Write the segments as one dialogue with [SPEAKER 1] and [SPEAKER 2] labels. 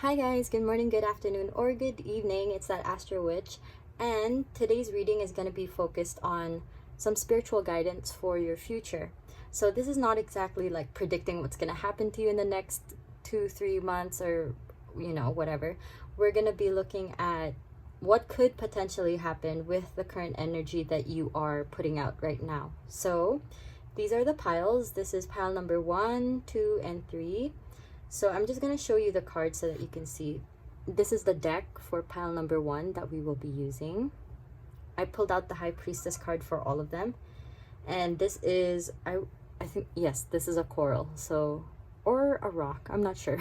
[SPEAKER 1] Hi guys, good morning, good afternoon, or good evening. It's that Astro Witch, and today's reading is going to be focused on some spiritual guidance for your future. So this is not exactly like predicting what's going to happen to you in the next 2-3 months or whatever. We're going to be looking at what could potentially happen with the current energy that you are putting out right now. So these are the piles. This is pile number 1, 2, and 3. So I'm just going to show you the cards so that you can see. This is the deck for pile number 1 that we will be using. I pulled out the High Priestess card for all of them. And this is, I think, yes, this is a coral. So, or a rock, I'm not sure.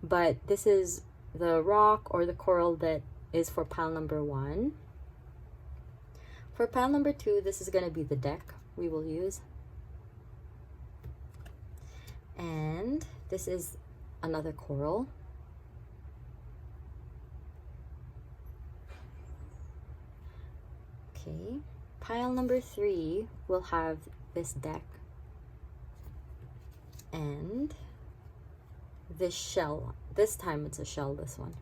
[SPEAKER 1] But this is the rock or the coral that is for pile number 1. For pile number 2, this is going to be the deck we will use. And this is another coral. Okay, pile number 3 will have this deck and this shell. This time it's a shell, this one.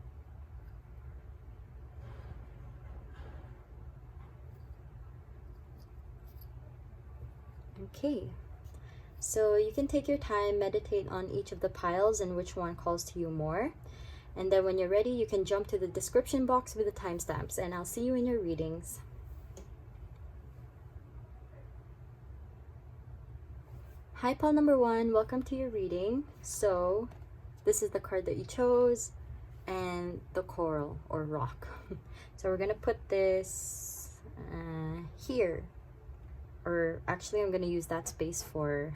[SPEAKER 1] Okay. So you can take your time, meditate on each of the piles and which one calls to you more. And then when you're ready, you can jump to the description box with the timestamps, and I'll see you in your readings. Hi, pile number 1, welcome to your reading. So this is the card that you chose and the coral or rock. So we're gonna put this here. Or actually, I'm going to use that space for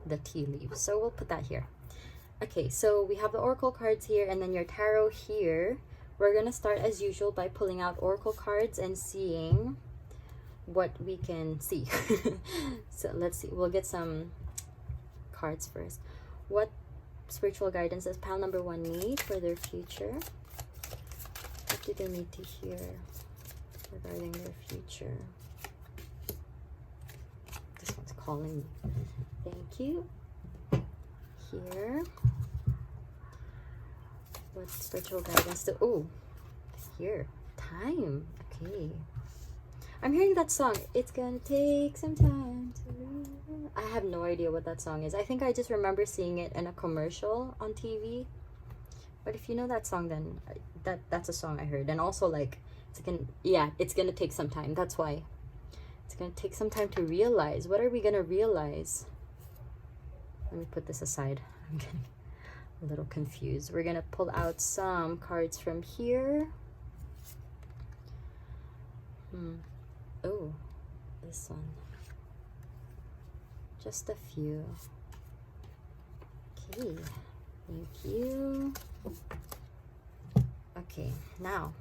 [SPEAKER 1] the tea leaves. So we'll put that here. Okay, so we have the oracle cards here and then your tarot here. We're going to start as usual by pulling out oracle cards and seeing what we can see. So let's see. We'll get some cards first. What spiritual guidance does pile number 1 need for their future? What do they need to hear regarding their future? This one's calling me. Thank you. Here. What spiritual guidance do? Oh, here. Time. Okay. I'm hearing that song. It's gonna take some time to... I have no idea what that song is. I think I just remember seeing it in a commercial on TV. But if you know that song, then that's a song I heard. And also, like, it's gonna take some time. That's why. It's going to take some time to realize. What are we going to realize? Let me put this aside. I'm getting a little confused. We're going to pull out some cards from here. Oh, this one. Just a few. Okay. Thank you. Okay, now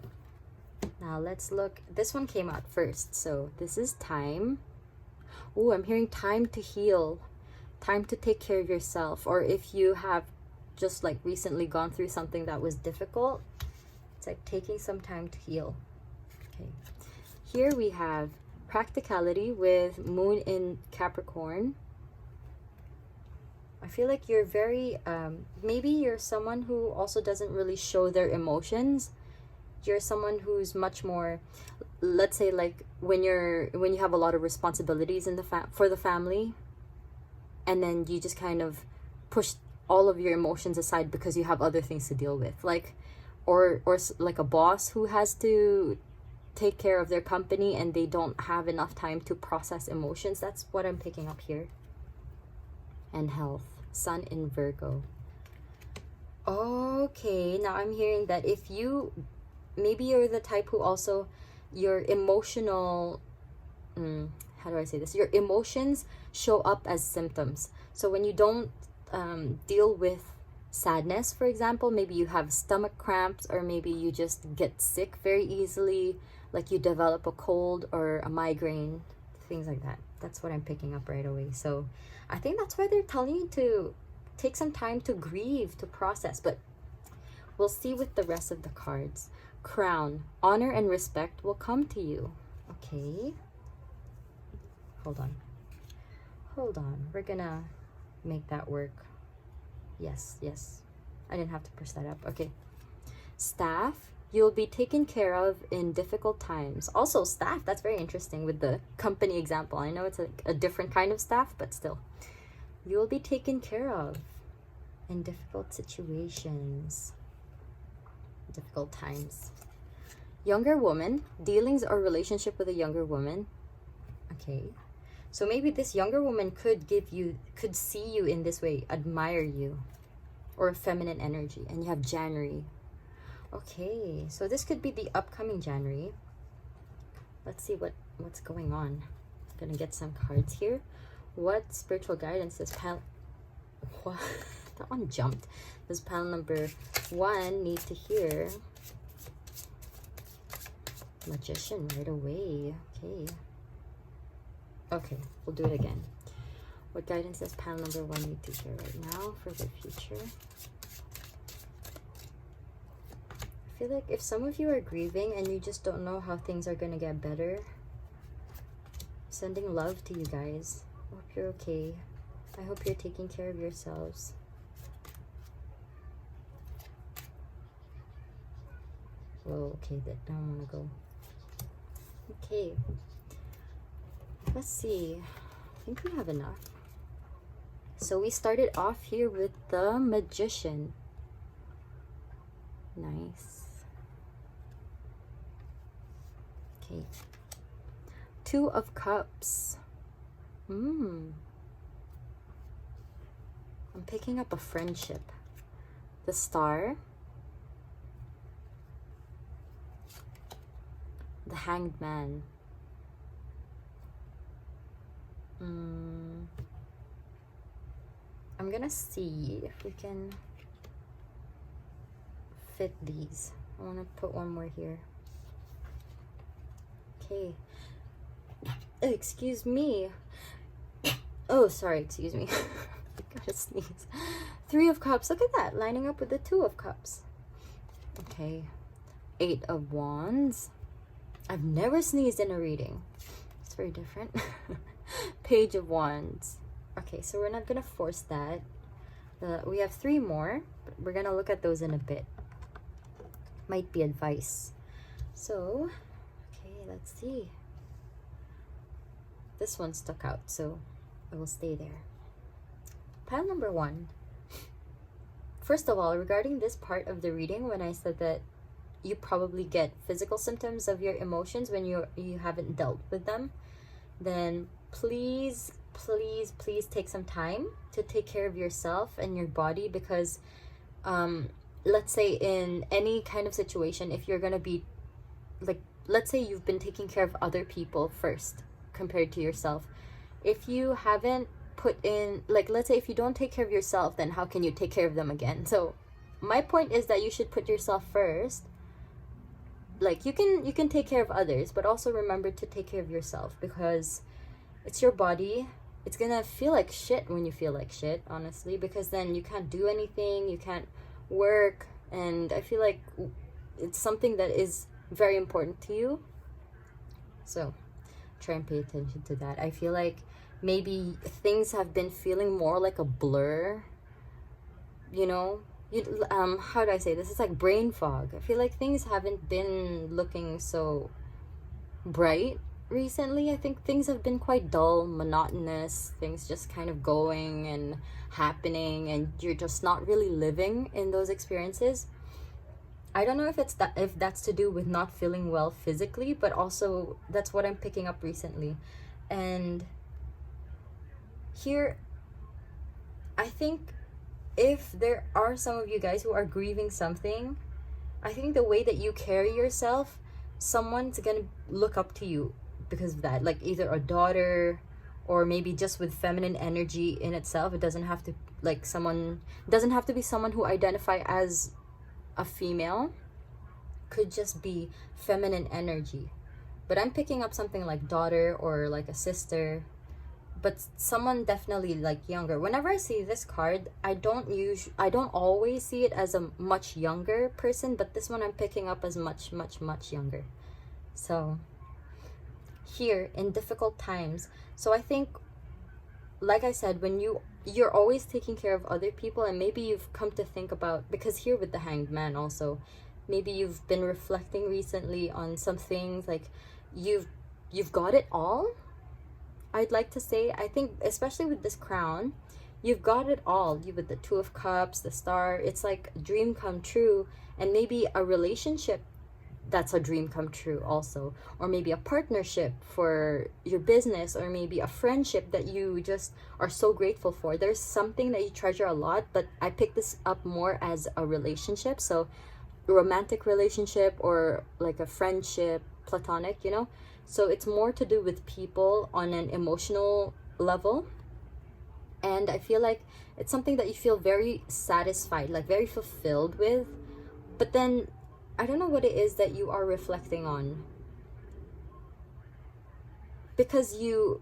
[SPEAKER 1] let's look. This one came out first. So this is time. Oh, I'm hearing time to heal. Time to take care of yourself. Or if you have just like recently gone through something that was difficult, it's like taking some time to heal. Okay. Here we have practicality with moon in Capricorn. I feel like you're very, maybe you're someone who also doesn't really show their emotions. You're someone who's much more, let's say, like when you have a lot of responsibilities in for the family, and then you just kind of push all of your emotions aside because you have other things to deal with, like or like a boss who has to take care of their company and they don't have enough time to process emotions. That's what I'm picking up here. And health, Sun in Virgo. Okay, now I'm hearing that if you maybe you're the type who also, your emotional, how do I say this? Your emotions show up as symptoms. So when you don't deal with sadness, for example, maybe you have stomach cramps, or maybe you just get sick very easily, like you develop a cold or a migraine, things like that. That's what I'm picking up right away. So I think that's why they're telling you to take some time to grieve, to process. But we'll see with the rest of the cards. Crown, honor and respect will come to you. Okay. Hold on. We're gonna make that work. Yes. I didn't have to push that up. Okay. Staff, you'll be taken care of in difficult times. Also, staff, that's very interesting with the company example. I know it's a different kind of staff, but still. You'll be taken care of in difficult situations, difficult times. Younger woman, dealings or relationship with a younger woman. Okay. So maybe this younger woman could see you in this way, admire you, or feminine energy. And you have January. Okay, so this could be the upcoming January. Let's see what's going on. I'm gonna get some cards here. What spiritual guidance does pile? What? That one jumped. Does pile number 1 need to hear? Magician right away. Okay. Okay, we'll do it again. What guidance does pile number 1 need to hear right now for the future? I feel like if some of you are grieving and you just don't know how things are going to get better, sending love to you guys. I hope you're okay. I hope you're taking care of yourselves. Whoa, okay, that I don't want to go. Okay. Let's see. I think we have enough. So we started off here with the Magician. Nice. Okay. 2 of Cups. I'm picking up a friendship. The Star. The Hanged Man. I'm gonna see if we can fit these. I want to put one more here. Okay. Excuse me. Oh, sorry, excuse me. I gotta sneeze. 3 of Cups. Look at that, lining up with the 2 of Cups. Okay. 8 of Wands. I've never sneezed in a reading. It's very different. Page of Wands. Okay, so we're not gonna force that. We have 3 more, but we're gonna look at those in a bit. Might be advice. So, okay, let's see. This one stuck out, so I will stay there. Pile number 1. First of all, regarding this part of the reading, when I said that you probably get physical symptoms of your emotions when you haven't dealt with them, then please take some time to take care of yourself and your body, because let's say in any kind of situation, if you're gonna be like, let's say you've been taking care of other people first compared to yourself. If you haven't put in, like, let's say if you don't take care of yourself, then how can you take care of them again? So my point is that you should put yourself first. Like, you can take care of others, but also remember to take care of yourself, because it's your body. It's gonna feel like shit when you feel like shit, honestly, because then you can't do anything, you can't work, and I feel like it's something that is very important to you. So try and pay attention to that. I feel like maybe things have been feeling more like a blur, you know. How do I say this? It's like brain fog. I feel like things haven't been looking so bright recently. I think things have been quite dull, monotonous, things just kind of going and happening, and you're just not really living in those experiences. I don't know if that's to do with not feeling well physically, but also that's what I'm picking up recently. And here, I think if there are some of you guys who are grieving something, I think the way that you carry yourself, someone's gonna look up to you because of that. Like either a daughter, or maybe just with feminine energy in itself. It doesn't have to be someone who identify as a female. Could just be feminine energy. But I'm picking up something like daughter or like a sister, but someone definitely like younger. Whenever I see this card, I don't always see it as a much younger person, but this one I'm picking up as much younger. So here, in difficult times, so I think like I said, when you're always taking care of other people, and maybe you've come to think about, because here with the Hanged Man also, maybe you've been reflecting recently on some things, like you've got it all. I'd like to say, I think especially with this crown, you've got it all. You with the Two of Cups, the Star, it's like a dream come true. And maybe a relationship that's a dream come true also, or maybe a partnership for your business, or maybe a friendship that you just are so grateful for. There's something that you treasure a lot, but I pick this up more as a relationship. So romantic relationship, or like a friendship, platonic, you know. So it's more to do with people on an emotional level. And I feel like it's something that you feel very satisfied, like very fulfilled with. But then I don't know what it is that you are reflecting on, because you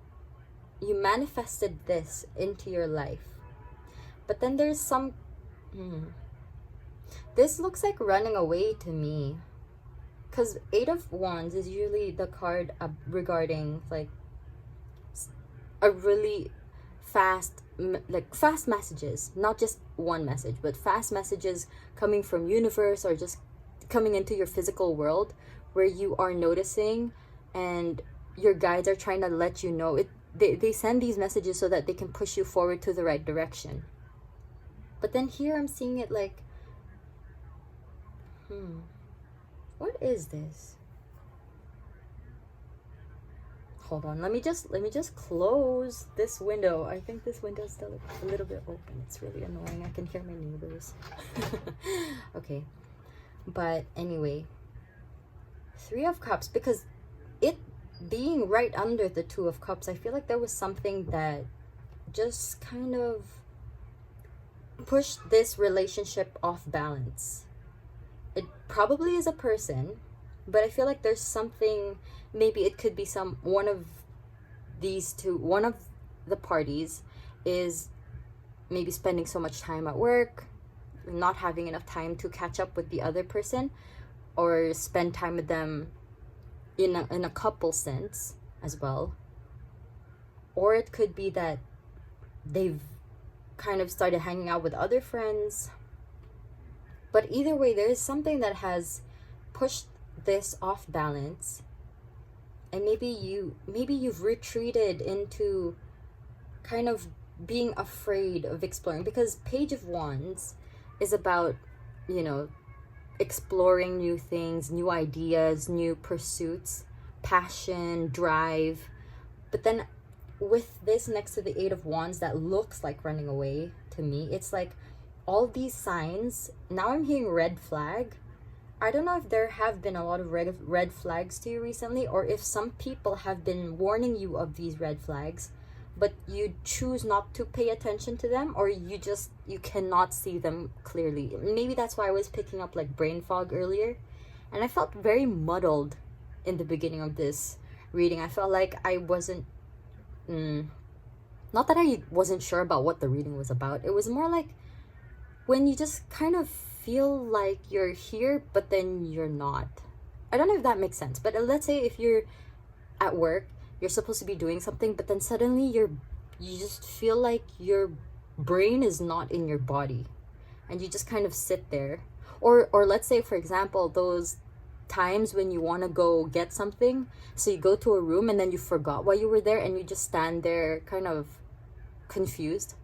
[SPEAKER 1] manifested this into your life. But then there's some this looks like running away to me, because Eight of Wands is usually the card regarding like a really fast messages, not just one message, but fast messages coming from universe, or just coming into your physical world, where you are noticing and your guides are trying to let you know it. They send these messages so that they can push you forward to the right direction. But then here I'm seeing it like, what is this? Hold on, let me just close this window. I think this window is still a little bit open. It's really annoying. I can hear my neighbors. Okay, but anyway, Three of Cups, because it being right under the Two of Cups, I feel like there was something that just kind of pushed this relationship off balance. It probably is a person, but I feel like there's something, maybe it could be one of these two, one of the parties is maybe spending so much time at work, not having enough time to catch up with the other person, or spend time with them in a couple sense as well. Or it could be that they've kind of started hanging out with other friends. But either way, there is something that has pushed this off balance, and maybe you've retreated into kind of being afraid of exploring, because Page of Wands is about, you know, exploring new things, new ideas, new pursuits, passion, drive. But then with this next to the Eight of Wands that looks like running away to me, it's like all these signs. Now I'm hearing red flag. I don't know if there have been a lot of red flags to you recently, or if some people have been warning you of these red flags, but you choose not to pay attention to them, or you cannot see them clearly. Maybe that's why I was picking up like brain fog earlier. And I felt very muddled in the beginning of this reading. I felt like I wasn't not that I wasn't sure about what the reading was about. It was more like when you just kind of feel like you're here, but then you're not. I don't know if that makes sense, but let's say if you're at work, you're supposed to be doing something, but then suddenly you just feel like your brain is not in your body, and you just kind of sit there. Or let's say, for example, those times when you want to go get something, so you go to a room and then you forgot why you were there, and you just stand there kind of confused.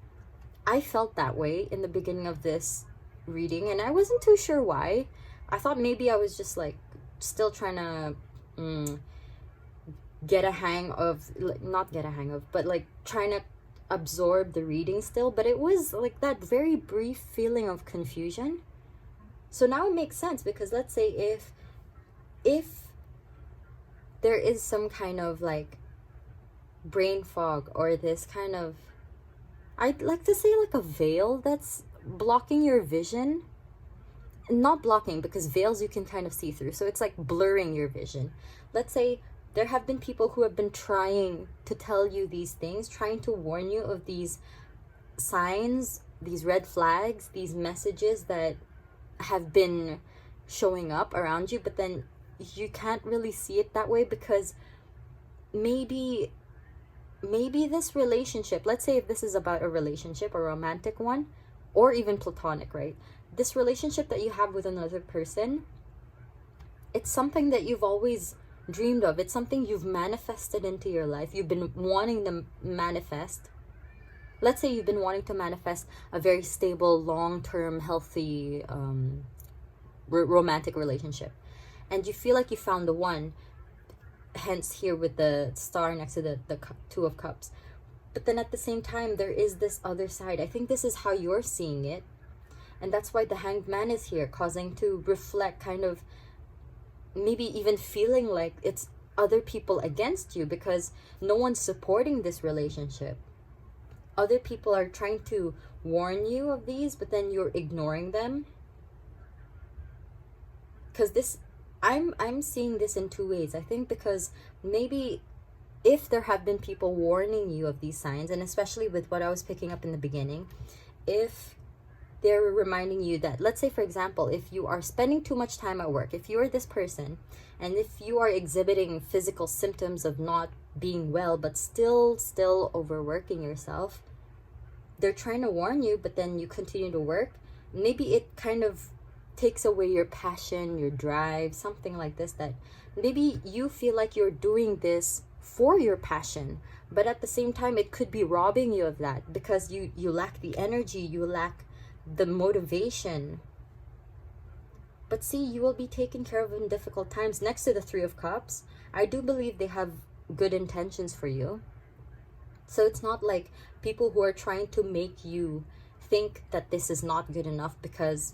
[SPEAKER 1] I felt that way in the beginning of this reading, and I wasn't too sure why. I thought maybe I was just like still trying to get a hang of, like, not get a hang of, but like trying to absorb the reading still. But it was like that very brief feeling of confusion. So now it makes sense, because let's say if there is some kind of like brain fog, or this kind of, I'd like to say like a veil that's blocking your vision. Not blocking, because veils you can kind of see through, so it's like blurring your vision. Let's say there have been people who have been trying to tell you these things, trying to warn you of these signs, these red flags, these messages that have been showing up around you, but then you can't really see it that way, because maybe maybe this relationship, let's say if this is about a relationship, a romantic one, or even platonic, right? This relationship that you have with another person, it's something that you've always dreamed of. It's something you've manifested into your life. You've been wanting to manifest. Let's say you've been wanting to manifest a very stable, long-term, healthy, romantic relationship. And you feel like you found the one, hence here with the star next to the Two of Cups. But then at the same time, there is this other side. I think this is how you're seeing it. And that's why the Hanged Man is here, causing to reflect, kind of maybe even feeling like it's other people against you because no one's supporting this relationship. Other people are trying to warn you of these, but then you're ignoring them. Because this, I'm seeing this in two ways. I think because maybe if there have been people warning you of these signs, and especially with what I was picking up in the beginning, if they're reminding you that, let's say for example, if you are spending too much time at work, if you're this person, and if you are exhibiting physical symptoms of not being well, but still overworking yourself, they're trying to warn you, but then you continue to work. Maybe it kind of takes away your passion, your drive, something like this, that maybe you feel like you're doing this for your passion, but at the same time it could be robbing you of that because you lack the energy, you lack the motivation. But see, you will be taken care of in difficult times. Next to the Three of Cups, I do believe they have good intentions for you. So it's not like people who are trying to make you think that this is not good enough because,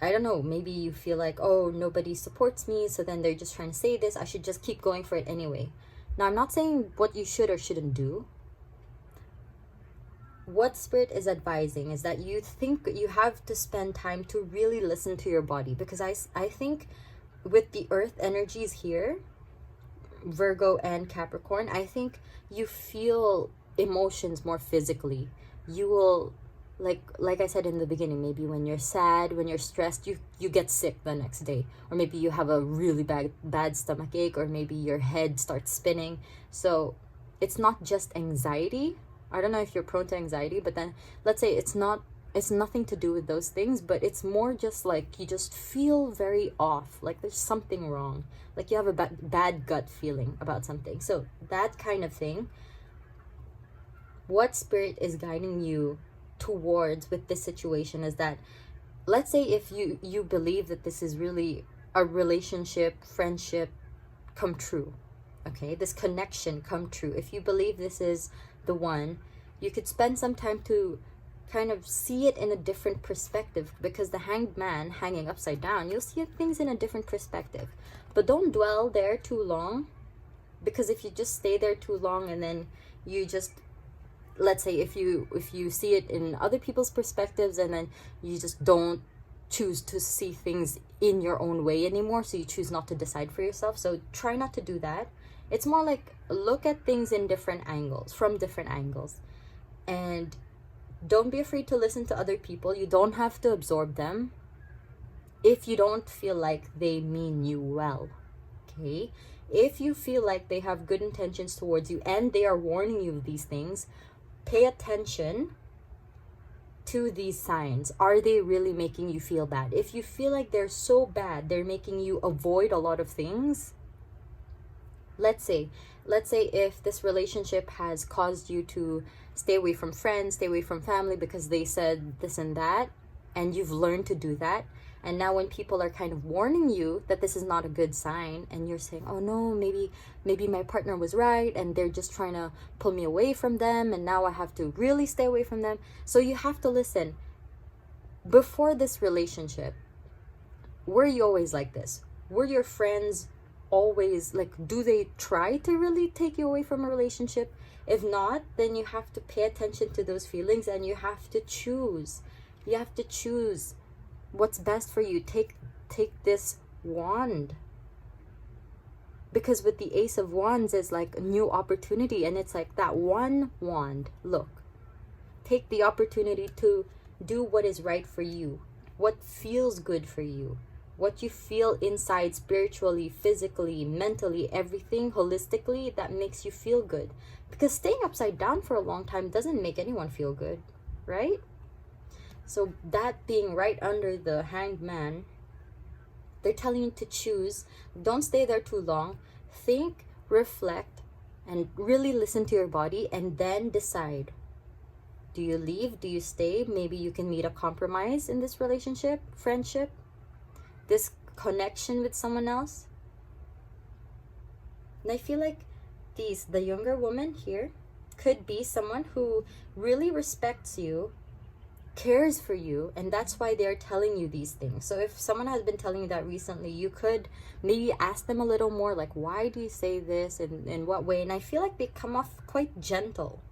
[SPEAKER 1] I don't know, maybe you feel like, oh, nobody supports me, so then they're just trying to say this, I should just keep going for it anyway. Now, I'm not saying what you should or shouldn't do. What Spirit is advising is that you think you have to spend time to really listen to your body, because I think with the earth energies here, Virgo and Capricorn, I think you feel emotions more physically. You will, like I said in the beginning, maybe when you're sad, when you're stressed, you get sick the next day, or maybe you have a really bad stomach ache, or maybe your head starts spinning. So it's not just anxiety. I don't know if you're prone to anxiety, but then let's say it's nothing to do with those things, but it's more just like you just feel very off, like there's something wrong, like you have a bad gut feeling about something. So that kind of thing, what Spirit is guiding you towards with this situation is that, let's say if you believe that this is really a relationship, friendship come true, okay, this connection come true, if you believe this is the one, you could spend some time to kind of see it in a different perspective, because the Hanged Man hanging upside down, you'll see things in a different perspective. But don't dwell there too long, because if you just stay there too long and then you just, let's say if you see it in other people's perspectives and then you just don't choose to see things in your own way anymore, so you choose not to decide for yourself. So try not to do that. It's more like look at things in different angles, from different angles. And don't be afraid to listen to other people. You don't have to absorb them if you don't feel like they mean you well, okay? If you feel like they have good intentions towards you and they are warning you of these things, pay attention to these signs. Are they really making you feel bad? If you feel like they're so bad, they're making you avoid a lot of things. Let's say if this relationship has caused you to stay away from friends, stay away from family because they said this and that, and you've learned to do that. And now when people are kind of warning you that this is not a good sign, and you're saying, oh no, maybe my partner was right and they're just trying to pull me away from them, and now I have to really stay away from them. So you have to listen. Before this relationship, were you always like this? Were your friends always like, do they try to really take you away from a relationship? If not, then you have to pay attention to those feelings and you have to choose. You have to choose what's best for you. Take this wand, because with the Ace of Wands is like a new opportunity, and it's like that one wand. Look, take the opportunity to do what is right for you, what feels good for you, what you feel inside spiritually, physically, mentally, everything holistically that makes you feel good. Because staying upside down for a long time doesn't make anyone feel good, right? So that being right under the hanged man, they're telling you to choose. Don't stay there too long. Think, reflect, and really listen to your body, and then decide. Do you leave? Do you stay? Maybe you can meet a compromise in this relationship, friendship, this connection with someone else. And I feel like the younger woman here could be someone who really respects you, cares for you, and that's why they're telling you these things. So if someone has been telling you that recently, you could maybe ask them a little more, like, why do you say this, and in what way? And I feel like they come off quite gentle,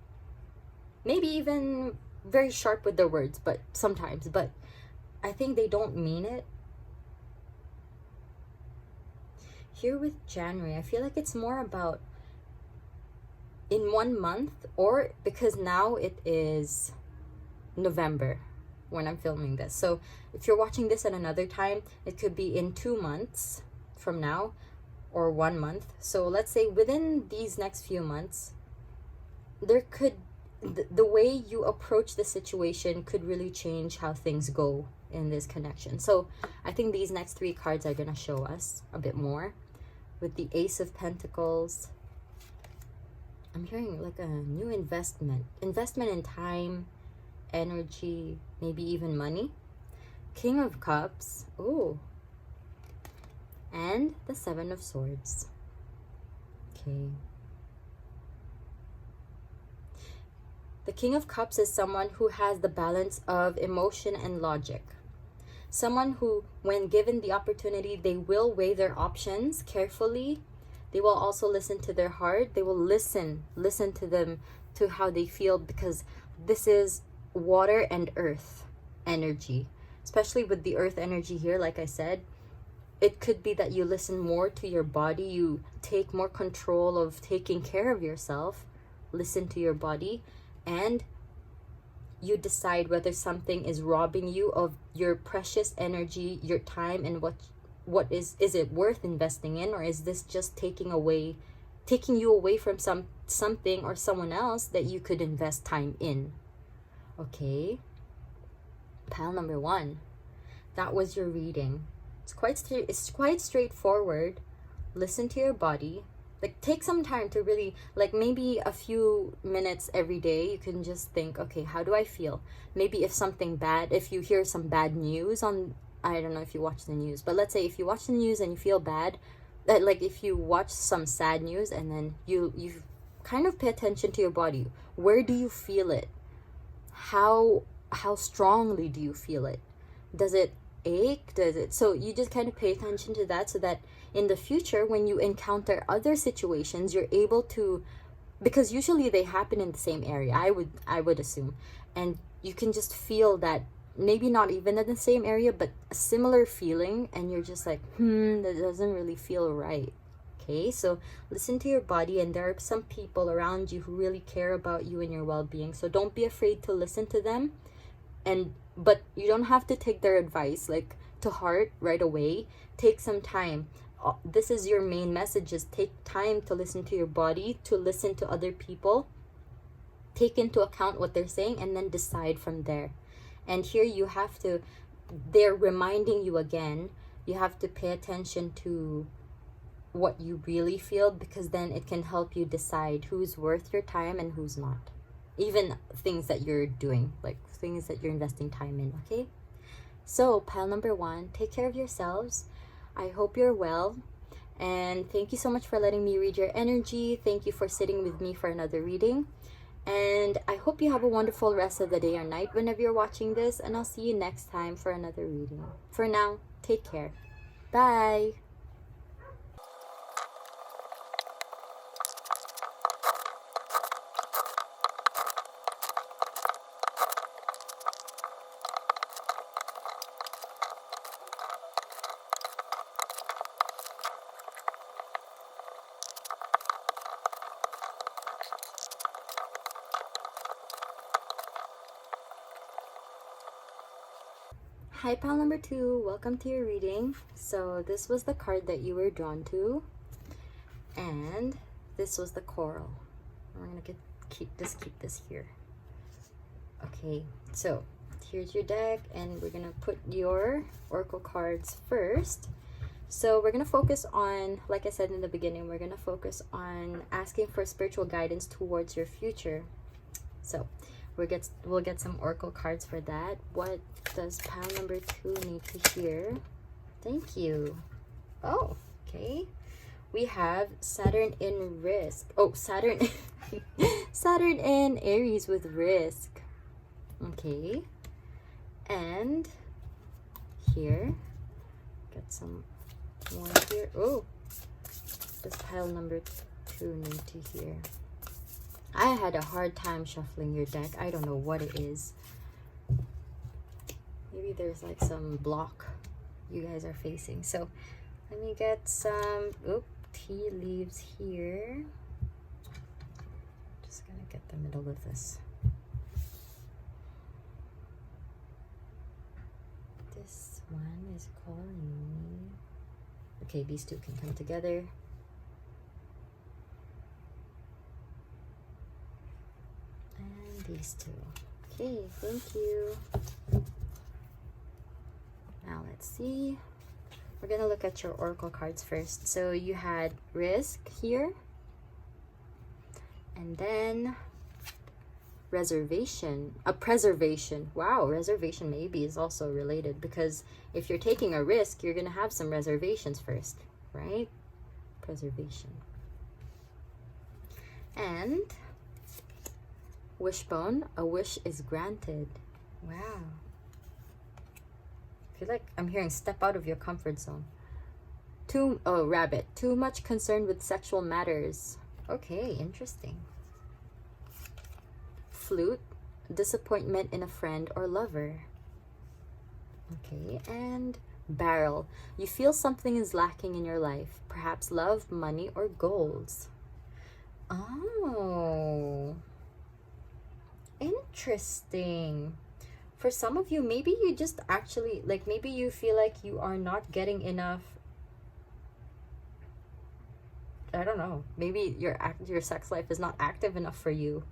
[SPEAKER 1] maybe even very sharp with their words, but sometimes, but I think they don't mean it. Here with January, I feel like it's more about in 1 month, or because now it is November when I'm filming this. So if you're watching this at another time, it could be in 2 months from now or 1 month. So let's say within these next few months, there could the way you approach the situation could really change how things go in this connection. So I think these next 3 cards are going to show us a bit more. With the Ace of Pentacles, I'm hearing like a new investment in time, energy, maybe even money. King of Cups, oh, and the 7 of Swords. Okay. The King of Cups is someone who has the balance of emotion and logic. Someone who, when given the opportunity, they will weigh their options carefully. They will also listen to their heart. They will listen to them, to how they feel, because this is water and earth energy. Especially with the earth energy here, like I said, it could be that you listen more to your body. You take more control of taking care of yourself. Listen to your body, and you decide whether something is robbing you of your precious energy, your time, and what is it worth investing in, or is this just taking you away from something or someone else that you could invest time in. Okay, pile number 1, that was your reading. It's quite straightforward. Listen to your body. Like, take some time to really, like, maybe a few minutes every day, you can just think, okay, how do I feel? Maybe if you hear some bad news on, I don't know if you watch the news, but let's say if you watch the news and you feel bad, that, like, if you watch some sad news and then you kind of pay attention to your body. Where do you feel it? How strongly do you feel it? Does it ache? So you just kind of pay attention to that, so that in the future when you encounter other situations, you're able to, because usually they happen in the same area, I would assume, and you can just feel that, maybe not even in the same area, but a similar feeling, and you're just like, that doesn't really feel right. Okay, so listen to your body, and there are some people around you who really care about you and your well-being, so don't be afraid to listen to them. But you don't have to take their advice like to heart right away. Take some time. This is your main message, is take time to listen to your body, to listen to other people, take into account what they're saying, and then decide from there. And here they're reminding you again, you have to pay attention to what you really feel, because then it can help you decide who's worth your time and who's not. Even things that you're doing, like things that you're investing time in. Okay, so pile number 1, take care of yourselves. I hope you're well, and thank you so much for letting me read your energy. Thank you for sitting with me for another reading, and I hope you have a wonderful rest of the day or night whenever you're watching this, and I'll see you next time for another reading. For now, take care. Bye. Hi, pal number 2. Welcome to your reading. So this was the card that you were drawn to, and this was the coral. We're gonna keep this here. Okay, so here's your deck, and we're gonna put your oracle cards first. So we're gonna focus on, like I said in the beginning, we're gonna focus on asking for spiritual guidance towards your future. So we'll get some oracle cards for that. What does pile number 2 need to hear? Thank you. Oh, okay. We have Saturn in risk. Oh, Saturn Saturn in Aries with risk. Okay. And here, get some more here. Oh, does pile number 2 need to hear? I had a hard time shuffling your deck. I don't know what it is. Maybe there's like some block you guys are facing. So let me get some tea leaves here. Just gonna get the middle of this. This one is calling me. Okay, these two can come together. These two. Okay, thank you. Now let's see. We're gonna look at your oracle cards first. So you had risk here, and then reservation, preservation. Wow, reservation maybe is also related, because if you're taking a risk, you're gonna have some reservations first, right? Preservation. And wishbone, a wish is granted. Wow. I feel like I'm hearing step out of your comfort zone. Rabbit. Too much concerned with sexual matters. Okay, interesting. Flute. Disappointment in a friend or lover. Okay, and barrel. You feel something is lacking in your life. Perhaps love, money, or goals. Oh. Interesting. For some of you, maybe you just actually, like, maybe you feel like you are not getting enough. I don't know. Maybe your sex life is not active enough for you,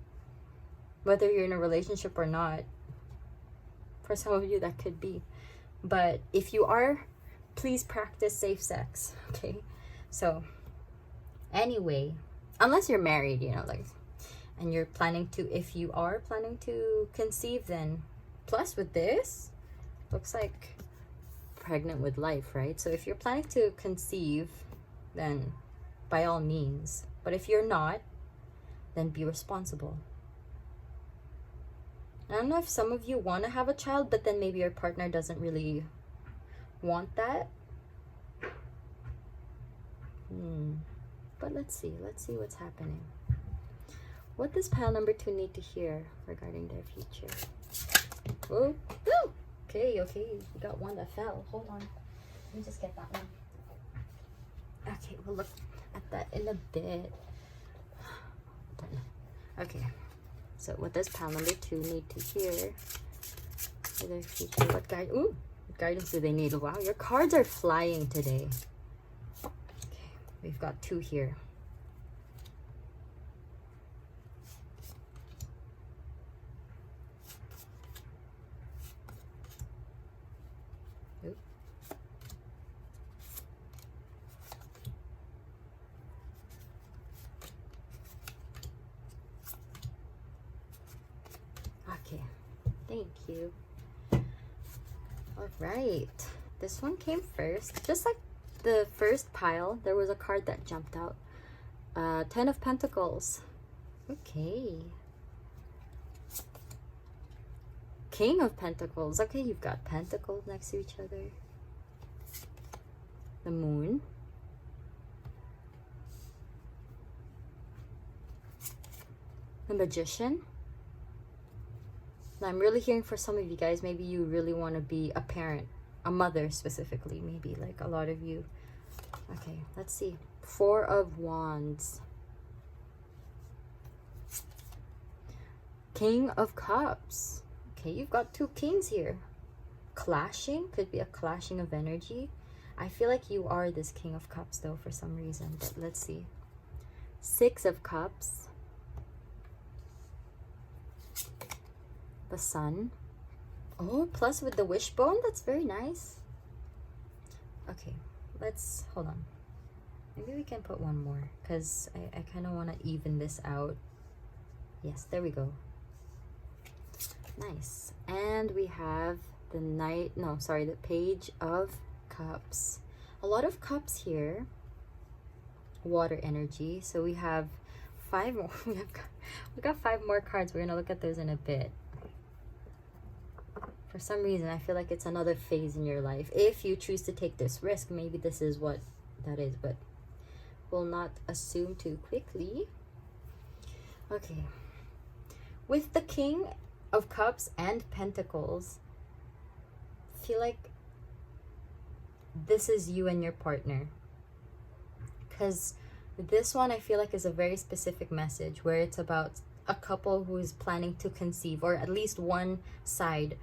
[SPEAKER 1] whether you're in a relationship or not. For some of you, that could be. But if you are, please practice safe sex. Okay. So anyway, unless you're married, you know, like, and you're planning to, if you are planning to conceive, then plus with this, looks like pregnant with life, right? So if you're planning to conceive, then by all means. But if you're not, then be responsible. I don't know if some of you want to have a child, but then maybe your partner doesn't really want that. But let's see what's happening. What does pile number 2 need to hear regarding their future? Oh, okay, we got one that fell. Hold on, let me just get that one. Okay, we'll look at that in a bit. Okay, so what does pile number 2 need to hear for their future? What guidance do they need? Wow, your cards are flying today. Okay, we've got 2 here. Okay, thank you. All right, this one came first. Just like the first pile, there was a card that jumped out. 10 of Pentacles. Okay. King of Pentacles. Okay, you've got pentacles next to each other. The Moon. The Magician. Now, I'm really hearing for some of you guys, maybe you really want to be a parent, a mother specifically, maybe like a lot of you. Okay, let's see. 4 of Wands. King of Cups. Okay, you've got 2 kings here. clashing, could be a clashing of energy. I feel like you are this King of Cups though for some reason, but let's see. Six of Cups, the Sun. Oh, plus with the wishbone, that's very nice. Okay, let's, hold on. Maybe we can put one more because I kind of want to even this out. Yes, there we go. Nice. And we have the the Page of Cups. A lot of cups here. Water energy. So we have 5 more. we got 5 more cards. We're going to look at those in a bit. For some reason, I feel like it's another phase in your life. If you choose to take this risk, maybe this is what that is, but we'll not assume too quickly. Okay. With the King of Cups and Pentacles, I feel like this is you and your partner. Because this one, I feel like, is a very specific message where it's about a couple who is planning to conceive, or at least one side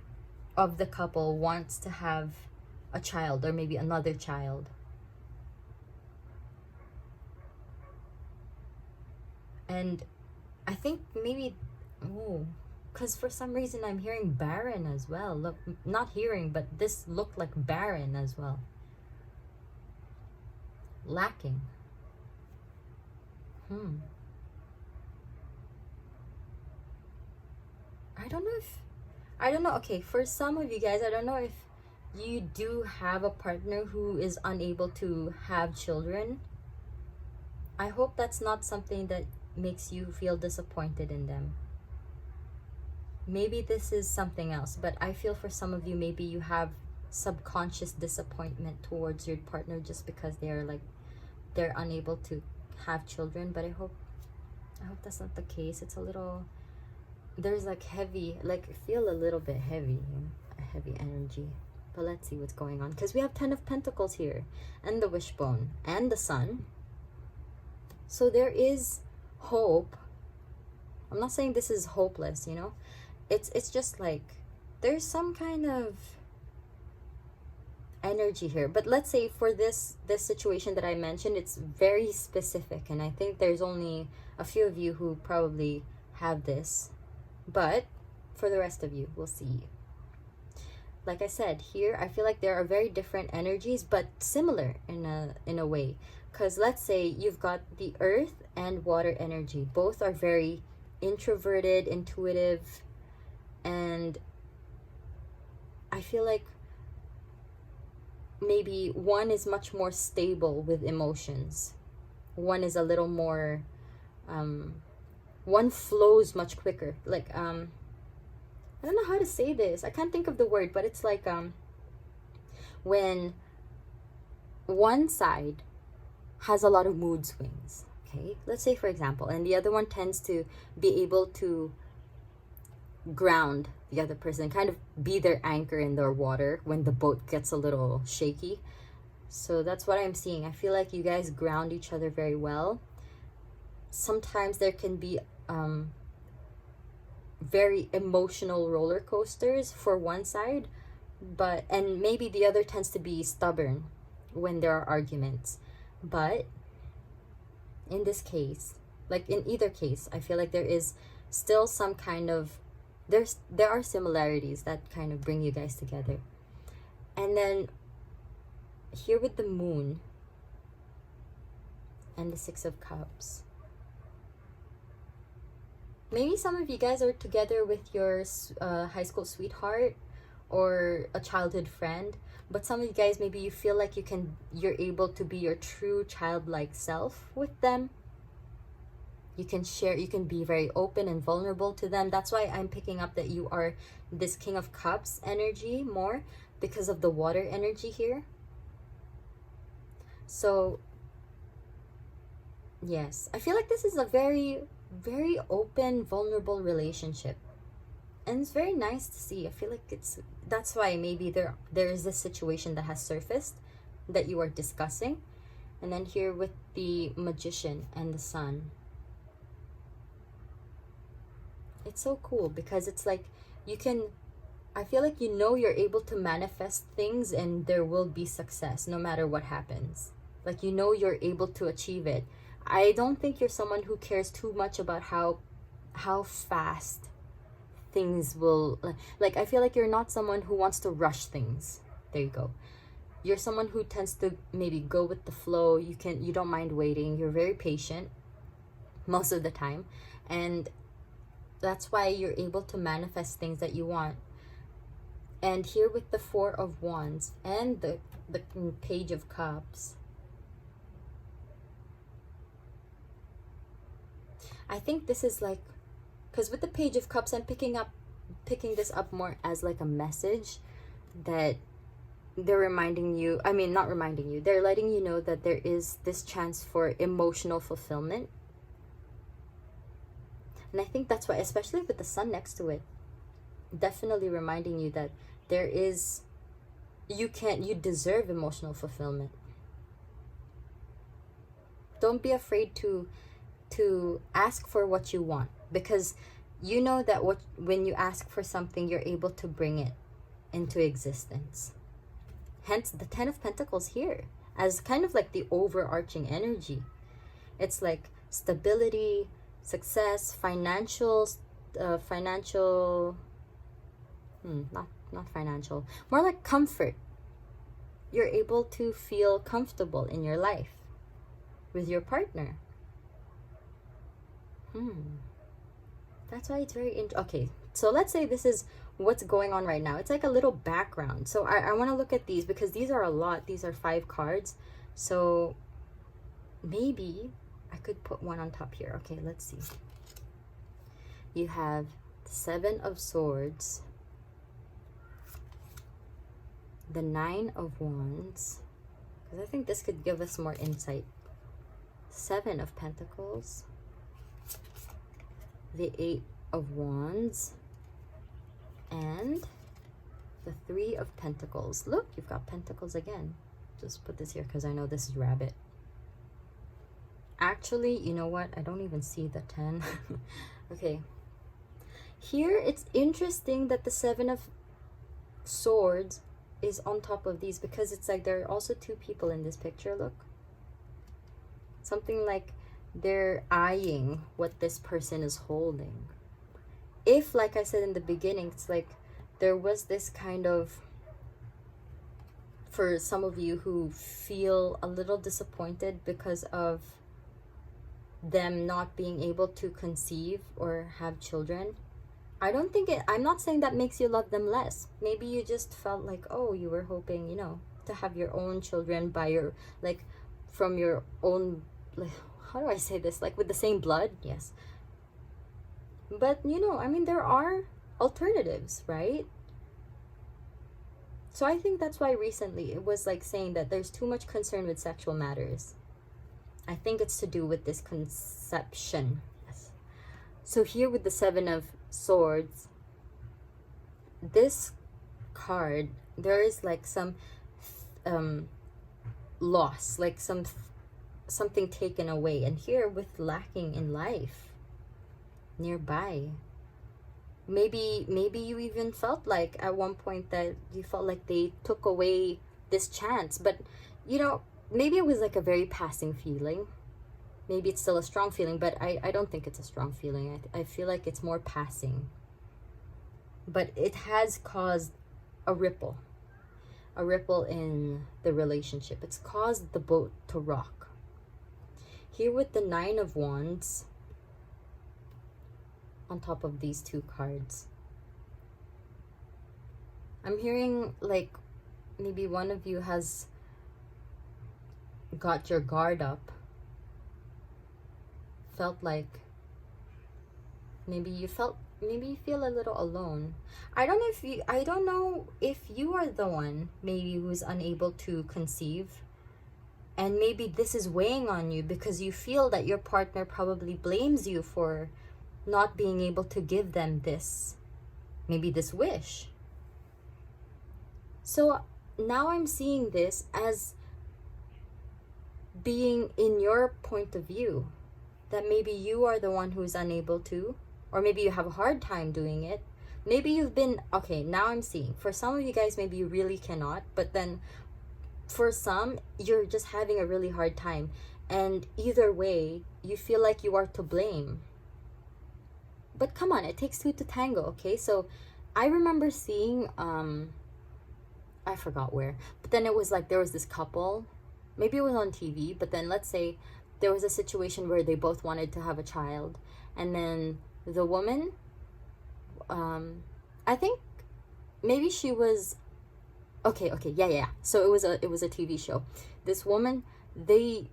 [SPEAKER 1] of the couple wants to have a child or maybe another child. And I think maybe, because for some reason I'm hearing barren as well. Look, not hearing, but this looked like barren as well. Lacking. I don't know. Okay, for some of you guys, I don't know if you do have a partner who is unable to have children. I hope that's not something that makes you feel disappointed in them. Maybe this is something else, but I feel for some of you, maybe you have subconscious disappointment towards your partner just because they're unable to have children. But I hope that's not the case. It's a little, there's like heavy, like feel a little bit heavy, a heavy energy. But let's see what's going on, because we have 10 of Pentacles here, and the wishbone, and the Sun. So there is hope. I'm not saying this is hopeless, you know. It's just like there's some kind of energy here. But let's say for this situation that I mentioned, it's very specific, and I think there's only a few of you who probably have this. But for the rest of you, we'll see. Like I said, here I feel like there are very different energies, but similar in a way. Because let's say you've got the earth and water energy. Both are very introverted, intuitive, and I feel like maybe one is much more stable with emotions. One is a little more, one flows much quicker. Like, I don't know how to say this. I can't think of the word, but it's like, when one side has a lot of mood swings, okay? Let's say, for example, and the other one tends to be able to ground the other person, kind of be their anchor in their water when the boat gets a little shaky. So that's what I'm seeing. I feel like you guys ground each other very well. Sometimes there can be very emotional roller coasters for one side, and maybe the other tends to be stubborn when there are arguments. But in this case, like in either case, I feel like there is still some kind of, there are similarities that kind of bring you guys together. And then here with the Moon and the 6 of Cups, maybe some of you guys are together with your high school sweetheart or a childhood friend, but some of you guys, maybe you feel like you're able to be your true childlike self with them. You can share, you can be very open and vulnerable to them. That's why I'm picking up that you are this King of Cups energy more, because of the water energy here. So yes, I feel like this is a very, very open, vulnerable relationship. And it's very nice to see. I feel like that's why maybe there is this situation that has surfaced that you are discussing. And then here with the Magician and the Sun, it's so cool because it's like you can, I feel like you know you're able to manifest things and there will be success no matter what happens. Like, you know you're able to achieve it. I don't think you're someone who cares too much about how fast things will, like, I feel like you're not someone who wants to rush things. There you go. You're someone who tends to maybe go with the flow. You don't mind waiting. You're very patient most of the time, and that's why you're able to manifest things that you want. And here with the Four of Wands and the Page of Cups, I think this is like, because with the Page of Cups, I'm picking this up more as like a message that they're reminding you, I mean, not reminding you, they're letting you know that there is this chance for emotional fulfillment. And I think that's why, especially with the Sun next to it, definitely reminding you that there is, you deserve emotional fulfillment. Don't be afraid to ask for what you want, because you know that when you ask for something, you're able to bring it into existence. Hence the Ten of Pentacles here as kind of like the overarching energy. It's like stability, success, not financial, more like comfort. You're able to feel comfortable in your life with your partner. That's why it's very okay, so let's say this is what's going on right now. It's like a little background. So I want to look at these because these are a lot. These are 5 cards. So maybe I could put one on top here. Okay, let's see. You have the 7 of Swords, the 9 of Wands, because I think this could give us more insight. 7 of Pentacles, the 8 of Wands, and the 3 of Pentacles. Look, you've got Pentacles again. Just put this here because I know this is Rabbit. Actually, you know what? I don't even see the 10. Okay. Here, it's interesting that the 7 of Swords is on top of these, because it's like there are also 2 people in this picture. Look. Something like they're eyeing what this person is holding. If, like I said in the beginning, it's like there was this kind of, for some of you who feel a little disappointed because of them not being able to conceive or have children. I'm not saying that makes you love them less. Maybe you just felt like, oh, you were hoping, to have your own children by your, like, from your own, like, how do I say this? Like, with the same blood? Yes. But, I mean, there are alternatives, right? So I think that's why recently it was like saying that there's too much concern with sexual matters. I think it's to do with this conception. Yes. So here with the 7 of Swords, this card, there is like some loss, like something taken away. And here with lacking in life nearby, maybe you even felt like at one point that you felt like they took away this chance, but maybe it was like a very passing feeling. Maybe it's still a strong feeling, but I don't think it's a strong feeling. I feel like it's more passing, but it has caused a ripple in the relationship. It's caused the boat to rock. Here with the 9 of Wands on top of these 2 cards, I'm hearing like maybe one of you has got your guard up, felt like maybe you feel a little alone. I don't know if you are the one maybe who's unable to conceive, and maybe this is weighing on you because you feel that your partner probably blames you for not being able to give them this wish. So now I'm seeing this as being in your point of view, that maybe you are the one who's unable to, or maybe you have a hard time doing it. maybe you've been, okay, now I'm seeing, for some of you guys, maybe you really cannot, but then for some, you're just having a really hard time. And either way, you feel like you are to blame. But come on, it takes two to tango, okay? So I remember seeing, I forgot where, but then it was like there was this couple, maybe it was on TV, but then let's say there was a situation where they both wanted to have a child, and then the woman, I think maybe she was, okay, yeah. So it was a TV show. This woman, they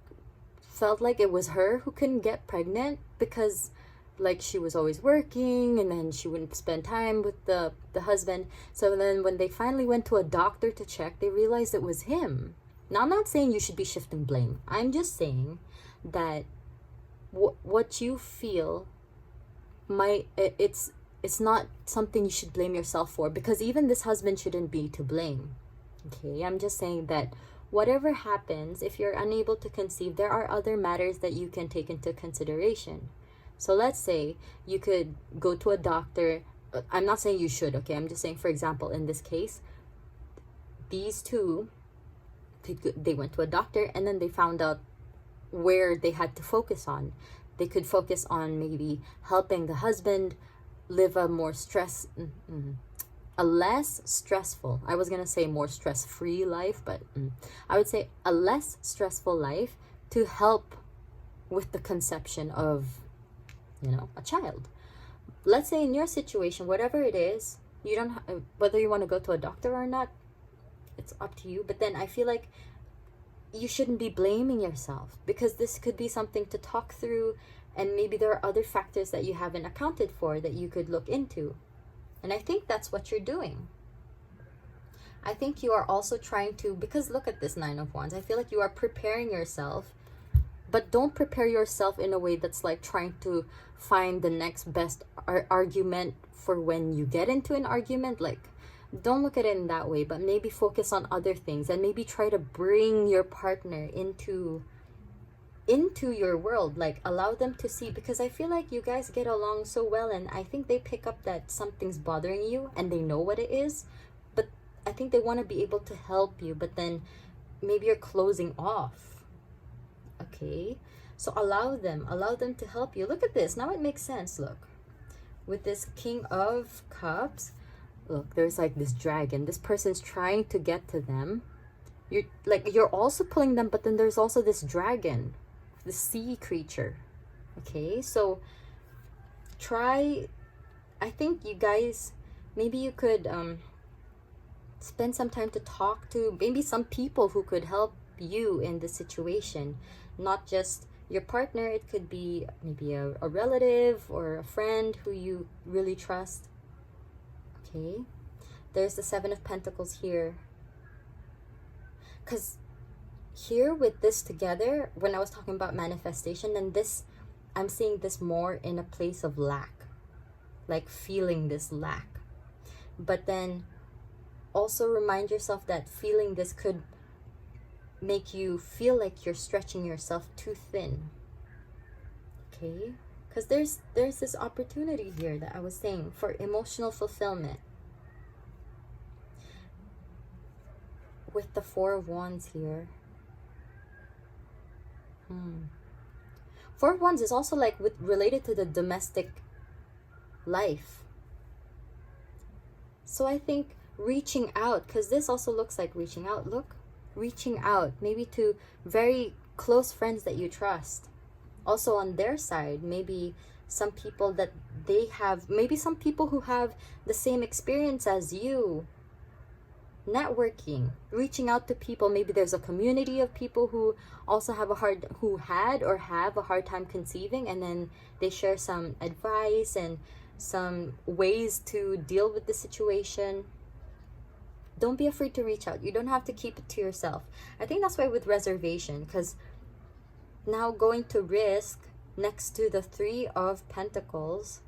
[SPEAKER 1] felt like it was her who couldn't get pregnant because like she was always working, and then she wouldn't spend time with the husband. So then when they finally went to a doctor to check, they realized it was him. Now, I'm not saying you should be shifting blame. I'm just saying that what you feel it's not something you should blame yourself for, because even this husband shouldn't be to blame. Okay, I'm just saying that whatever happens, if you're unable to conceive, there are other matters that you can take into consideration. So let's say you could go to a doctor. I'm not saying you should, okay? I'm just saying, for example, in this case, these two, they went to a doctor, and then they found out where they had to focus on. They could focus on maybe helping the husband live a less stressful, I was gonna say more stress-free life, but I would say a less stressful life to help with the conception of, a child. Let's say in your situation, whatever it is, you don't whether you want to go to a doctor or not, it's up to you. But then I feel like you shouldn't be blaming yourself, because this could be something to talk through, and maybe there are other factors that you haven't accounted for that you could look into. And I think that's what you're doing. I think you are also trying to, because look at this Nine of Wands, I feel like you are preparing yourself, but don't prepare yourself in a way that's like trying to find the next best argument for when you get into an argument. Like, don't look at it in that way, but maybe focus on other things, and maybe try to bring your partner into your world. Like, allow them to see, because I feel like you guys get along so well, and I think they pick up that something's bothering you and they know what it is, but I think they want to be able to help you, but then maybe you're closing off. Okay, so allow them to help you. Look at this, now it makes sense. Look, with this King of Cups, look, there's like this dragon. This person's trying to get to them. You're also pulling them, but then there's also this dragon, the sea creature. Okay, so I think you guys, maybe you could spend some time to talk to maybe some people who could help you in the situation, not just your partner. It could be maybe a relative or a friend who you really trust. Okay, there's the Seven of Pentacles here, because here with this together, when I was talking about manifestation, and this, I'm seeing this more in a place of lack, like feeling this lack. But then also remind yourself that feeling this could make you feel like you're stretching yourself too thin. Okay, because there's this opportunity here that I was saying for emotional fulfillment. With the Four of Wands here, Four of Wands is also like related to the domestic life. So I think reaching out, because this also looks like reaching out. Look, reaching out maybe to very close friends that you trust. Also on their side, maybe some people that they have, maybe some people who have the same experience as you. Networking, reaching out to people. Maybe there's a community of people who also have a hard time conceiving, and then they share some advice and some ways to deal with the situation. Don't be afraid to reach out. You don't have to keep it to yourself. I think that's why with reservation, because now going to risk next to the Three of Pentacles,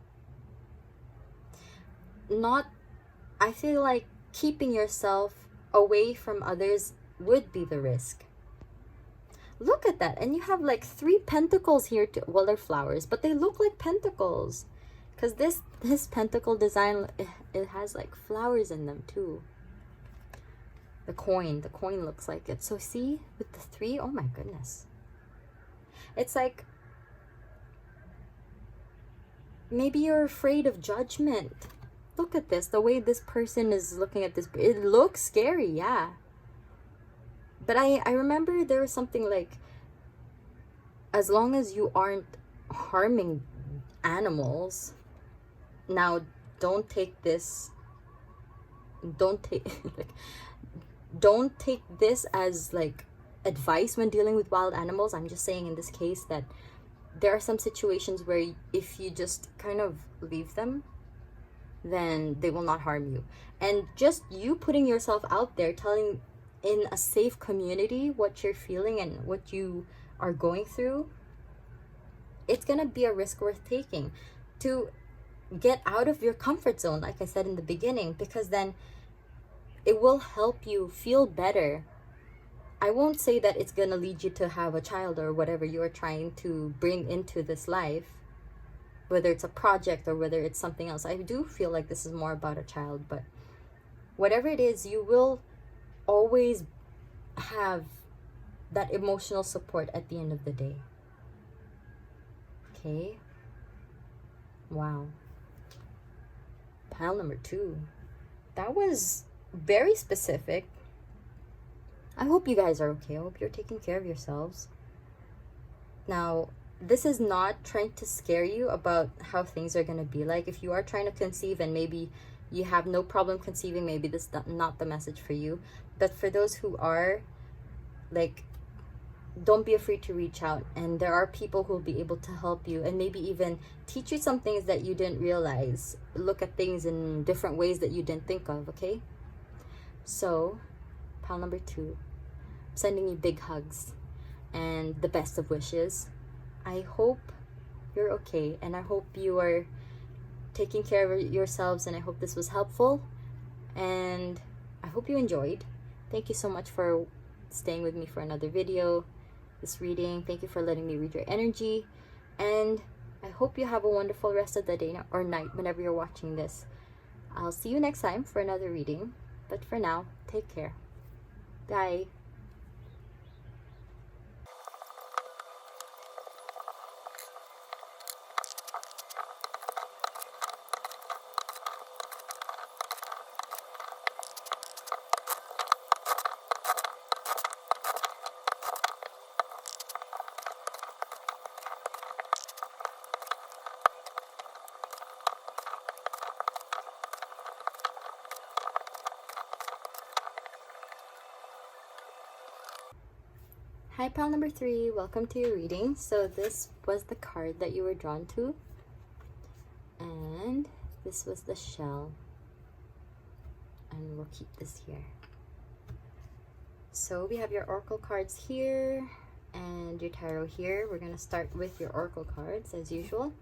[SPEAKER 1] I feel like keeping yourself away from others would be the risk. Look at that. And you have like 3 pentacles here well, they're flowers, but they look like pentacles. Because this pentacle design, it has like flowers in them too. The coin looks like it. So see, with the 3, oh my goodness. It's like, maybe you're afraid of judgment. Look at this, the way this person is looking at this. It looks scary, yeah. But I remember there was something like, as long as you aren't harming animals, now don't take this, don't take like, don't take this as like advice when dealing with wild animals. I'm just saying in this case that there are some situations where if you just kind of leave them, then they will not harm you. And just you putting yourself out there, telling in a safe community what you're feeling and what you are going through, it's gonna be a risk worth taking to get out of your comfort zone, like I said in the beginning, because then it will help you feel better. I won't say that it's gonna lead you to have a child or whatever you're trying to bring into this life, whether it's a project or whether it's something else. I do feel like this is more about a child, but whatever it is, you will always have that emotional support at the end of the day. Okay? Wow. Pile number 2. That was very specific. I hope you guys are okay. I hope you're taking care of yourselves. Now, this is not trying to scare you about how things are going to be like. If you are trying to conceive and maybe you have no problem conceiving, maybe this is not the message for you. But for those who are, like, don't be afraid to reach out. And there are people who will be able to help you and maybe even teach you some things that you didn't realize. Look at things in different ways that you didn't think of, okay? So, pile number 2. I'm sending you big hugs and the best of wishes. I hope you're okay, and I hope you are taking care of yourselves, and I hope this was helpful, and I hope you enjoyed. Thank you so much for staying with me for another video, this reading. Thank you for letting me read your energy, and I hope you have a wonderful rest of the day or night whenever you're watching this. I'll see you next time for another reading, but for now, take care. Bye. Hi, pal number 3. Welcome to your reading. So this was the card that you were drawn to. And this was the shell. And we'll keep this here. So we have your oracle cards here and your tarot here. We're going to start with your oracle cards as usual.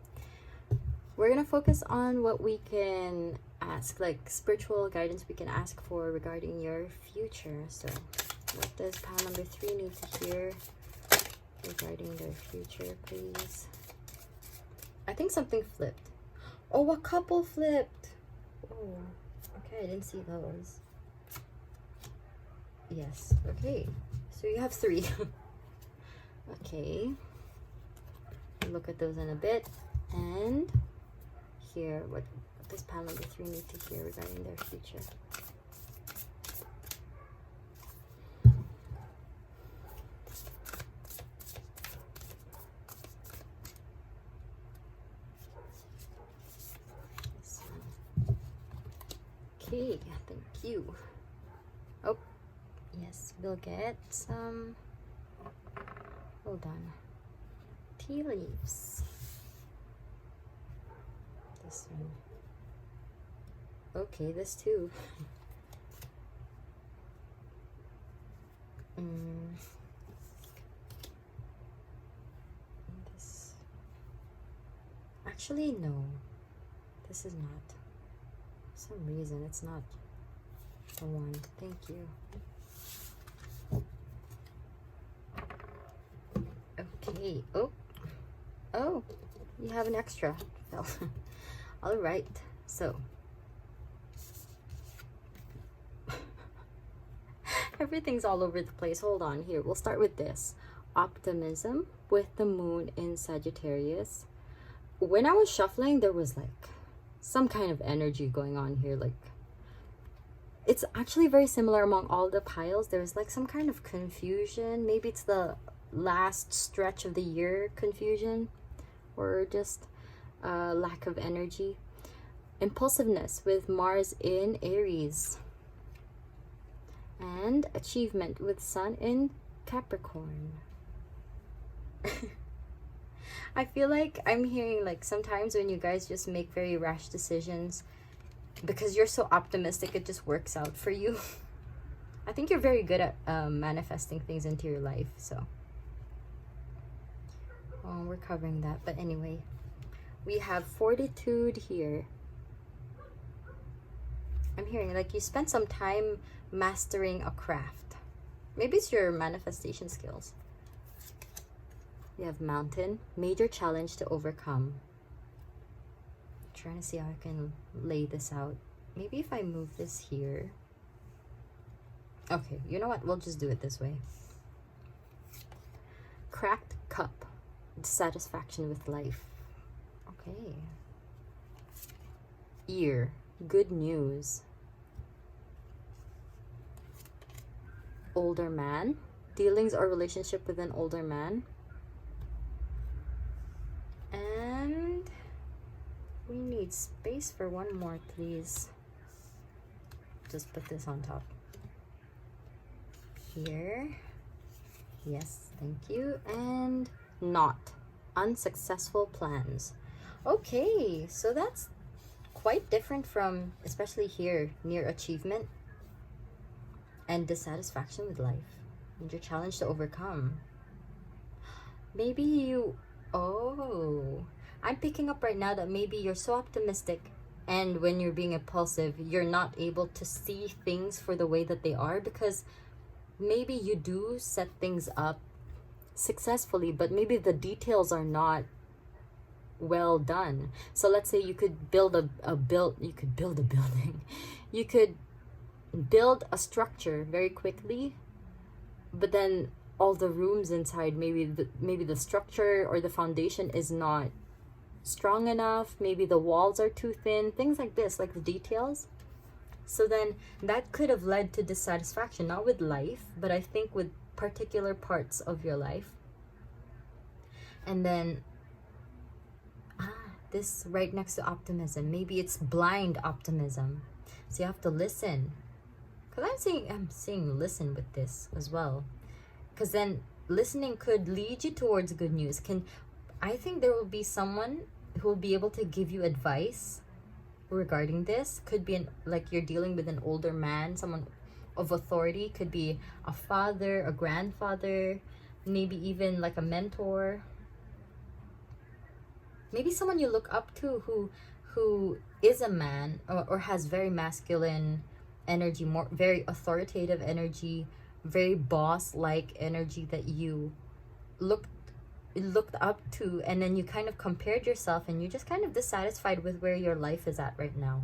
[SPEAKER 1] We're going to focus on what we can ask, like spiritual guidance we can ask for regarding your future. So what does pile number 3 need to hear regarding their future, please? I think something flipped. Oh, a couple flipped. Oh, okay, I didn't see those. Yes, okay. So you have 3. Okay. We'll look at those in a bit. And here, what does pile number 3 need to hear regarding their future? Okay, thank you. Oh, yes, we'll get some, hold on, tea leaves. This one. Okay, this too. This, actually, no, this is not. For some reason it's not the one. Thank you. Okay. Oh, you have an extra. All right, so everything's all over the place. Hold on here. We'll start with this. Optimism with the moon in Sagittarius. When I was shuffling, there was like some kind of energy going on here. Like, it's actually very similar among all the piles. There's like some kind of confusion. Maybe it's the last stretch of the year confusion, or just lack of energy. Impulsiveness with Mars in Aries. And achievement with Sun in Capricorn. I feel like I'm hearing like sometimes when you guys just make very rash decisions because you're so optimistic, it just works out for you. I think you're very good at manifesting things into your life. So we're covering that. But anyway, we have fortitude here. I'm hearing like you spent some time mastering a craft. Maybe it's your manifestation skills. We have mountain, major challenge to overcome. I'm trying to see how I can lay this out. Maybe if I move this here. Okay, you know what? We'll just do it this way. Cracked cup, dissatisfaction with life. Okay. Ear, good news. Older man, dealings or relationship with an older man. And we need space for one more, please. Just put this on top. Here. Yes, thank you. And not. Unsuccessful plans. Okay, so that's quite different from, especially here, near achievement and dissatisfaction with life. And your challenge to overcome. Maybe you... Oh, I'm picking up right now that maybe you're so optimistic, and when you're being impulsive, you're not able to see things for the way that they are, because maybe you do set things up successfully, but maybe the details are not well done. So let's say you could build a building. You could build a structure very quickly, but then all the rooms inside, maybe the structure or the foundation is not strong enough, maybe the walls are too thin, things like this, like the details. So then that could have led to dissatisfaction, not with life, but I think with particular parts of your life. And then this right next to optimism, maybe it's blind optimism, so you have to listen, because I'm saying listen with this as well, because then listening could lead you towards good news. I think there will be someone who will be able to give you advice regarding this. Could be like you're dealing with an older man, someone of authority. Could be a father, a grandfather, maybe even like a mentor. Maybe someone you look up to who is a man or has very masculine energy, more very authoritative energy, very boss-like energy that you looked up to, and then you kind of compared yourself and you're just kind of dissatisfied with where your life is at right now.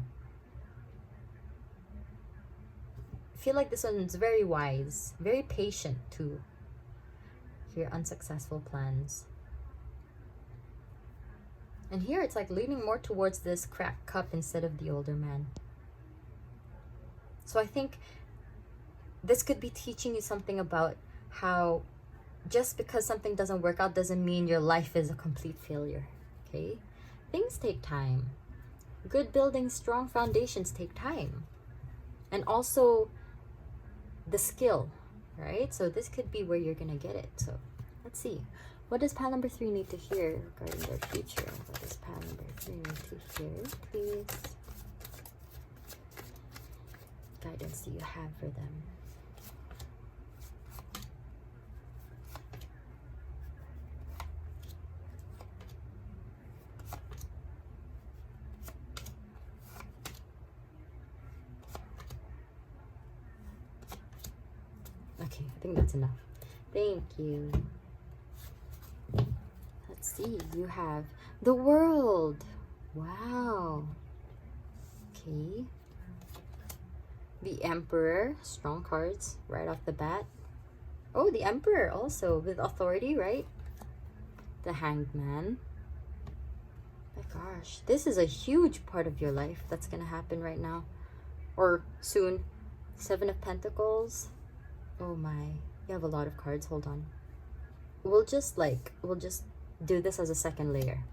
[SPEAKER 1] I feel like this one's very wise, very patient too. Here, unsuccessful plans. And here it's like leaning more towards this cracked cup instead of the older man. So I think this could be teaching you something about how just because something doesn't work out doesn't mean your life is a complete failure. Okay? Things take time. Good buildings, strong foundations take time. And also the skill, right? So this could be where you're gonna get it. So let's see. What does pile number 3 need to hear regarding their future? What does pile number 3 need to hear, please? Guidance do you have for them? Okay, I think that's enough. Thank you. Let's see, you have the world. Wow. Okay. The Emperor, strong cards right off the bat. Oh, the Emperor also with authority, right? The Hanged Man. My gosh, this is a huge part of your life that's gonna happen right now or soon. Seven of Pentacles. Oh my, you have a lot of cards. Hold on. We'll just do this as a second layer.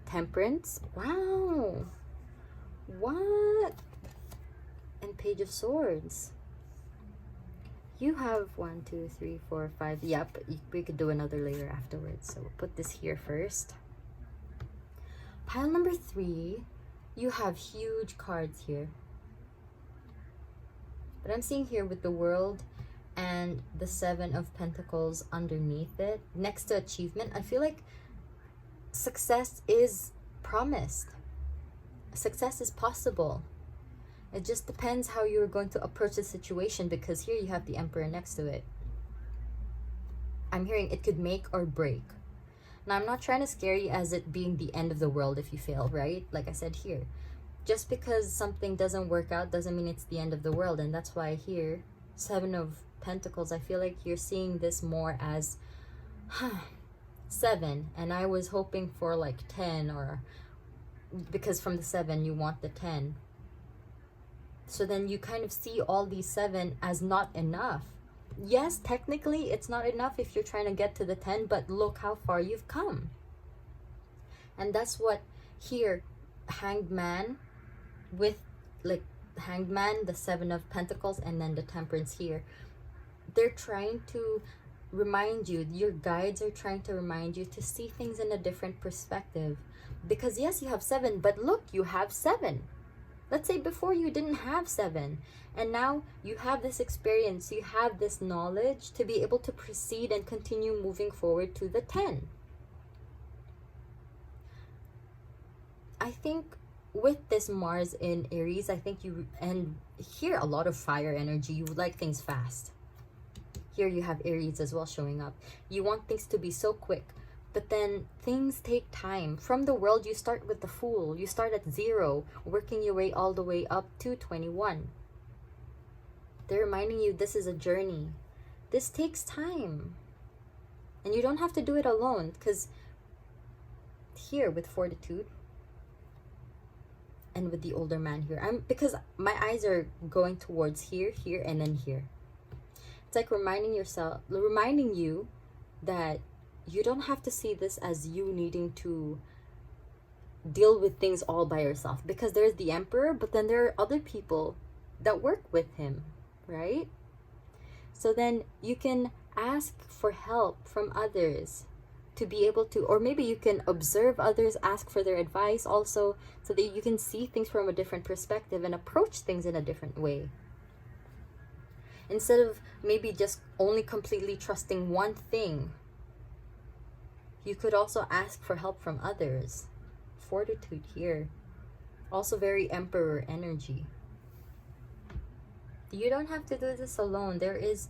[SPEAKER 1] Temperance. Wow. What? And Page of Swords. You have 1, 2, 3, 4, 5. Yep, we could do another layer afterwards. So we'll put this here first. Pile number 3, you have huge cards here. But I'm seeing here with the World and the Seven of Pentacles underneath it, next to achievement, I feel like success is promised. Success is possible. It just depends how you're going to approach the situation, because here you have the Emperor next to it. I'm hearing it could make or break. Now, I'm not trying to scare you as it being the end of the world if you fail, right? Like I said here, just because something doesn't work out doesn't mean it's the end of the world. And that's why here, Seven of Pentacles, I feel like you're seeing this more as 7, and I was hoping for like 10, or because from the 7 you want the 10. So then you kind of see all these 7 as not enough. Yes, technically it's not enough if you're trying to get to the 10, but look how far you've come. And that's what here, Hanged Man with like Hanged Man, the 7 of Pentacles, and then the Temperance here. They're trying to remind you, your guides are trying to remind you to see things in a different perspective. Because yes, you have 7, but look, you have 7. Let's say before you didn't have 7, and now you have this experience, you have this knowledge to be able to proceed and continue moving forward to the 10. I think with this Mars in Aries, I think you, and here a lot of fire energy, you like things fast. Here you have Aries as well showing up. You want things to be so quick. But then things take time. From the World, you start with the Fool. You start at 0, working your way all the way up to 21. They're reminding you this is a journey. This takes time. And you don't have to do it alone, because here with Fortitude and with the Older Man here, because my eyes are going towards here, here, and then here. It's like reminding you that you don't have to see this as you needing to deal with things all by yourself, because there's the Emperor, but then there are other people that work with him, right? So then you can ask for help from others to be able to, or maybe you can observe others, ask for their advice also, so that you can see things from a different perspective and approach things in a different way. Instead of maybe just only completely trusting one thing, you could also ask for help from others. Fortitude here. Also very Emperor energy. You don't have to do this alone. There is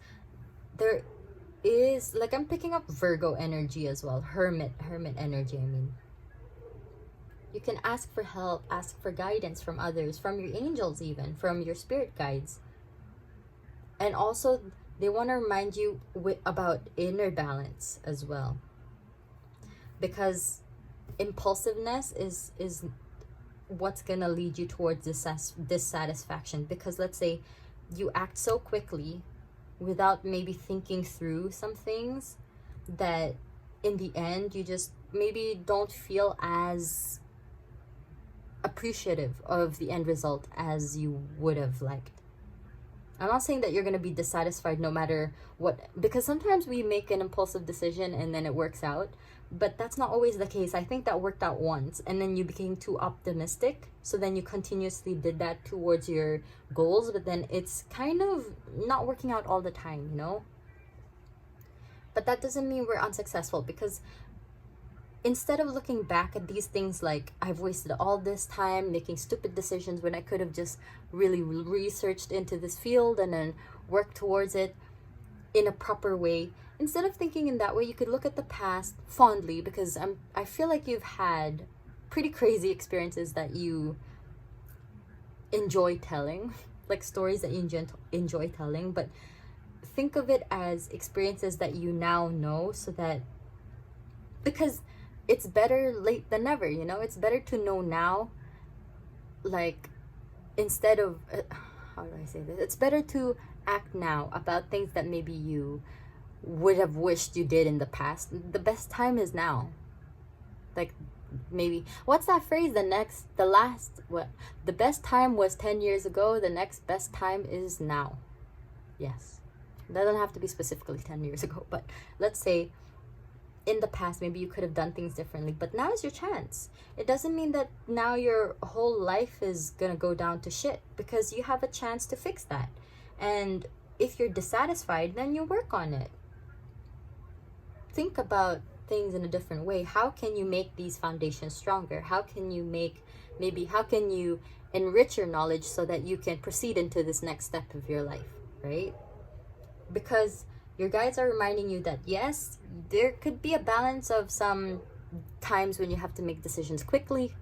[SPEAKER 1] like, I'm picking up Virgo energy as well. Hermit energy, I mean. You can ask for help, ask for guidance from others, from your angels even, from your spirit guides. And also, they want to remind you about inner balance as well. Because impulsiveness is what's going to lead you towards dissatisfaction. Because let's say you act so quickly without maybe thinking through some things, that in the end you just maybe don't feel as appreciative of the end result as you would have liked. I'm not saying that you're going to be dissatisfied no matter what, because sometimes we make an impulsive decision and then it works out, but that's not always the case. I think that worked out once, and then you became too optimistic, so then you continuously did that towards your goals, but then it's kind of not working out all the time, you know? But that doesn't mean we're unsuccessful, because instead of looking back at these things like, I've wasted all this time making stupid decisions when I could have just really researched into this field and then worked towards it in a proper way. Instead of thinking in that way, you could look at the past fondly, because I feel like you've had pretty crazy experiences that you enjoy telling, like stories that you enjoy telling, but think of it as experiences that you now know, so that, because it's better late than never, you know? It's better to know now, like, instead of how do I say this? It's better to act now about things that maybe you would have wished you did in the past. The best time is now. Like, maybe, what's that phrase? The best time was 10 years ago, the next best time is now. Yes. It doesn't have to be specifically 10 years ago, but let's say in the past, maybe you could have done things differently, but now is your chance. It doesn't mean that now your whole life is gonna go down to shit, because you have a chance to fix that. And if you're dissatisfied, then you work on it. Think about things in a different way. How can you make these foundations stronger? How can you enrich your knowledge so that you can proceed into this next step of your life, right? Because your guides are reminding you that yes, there could be a balance of some times when you have to make decisions quickly,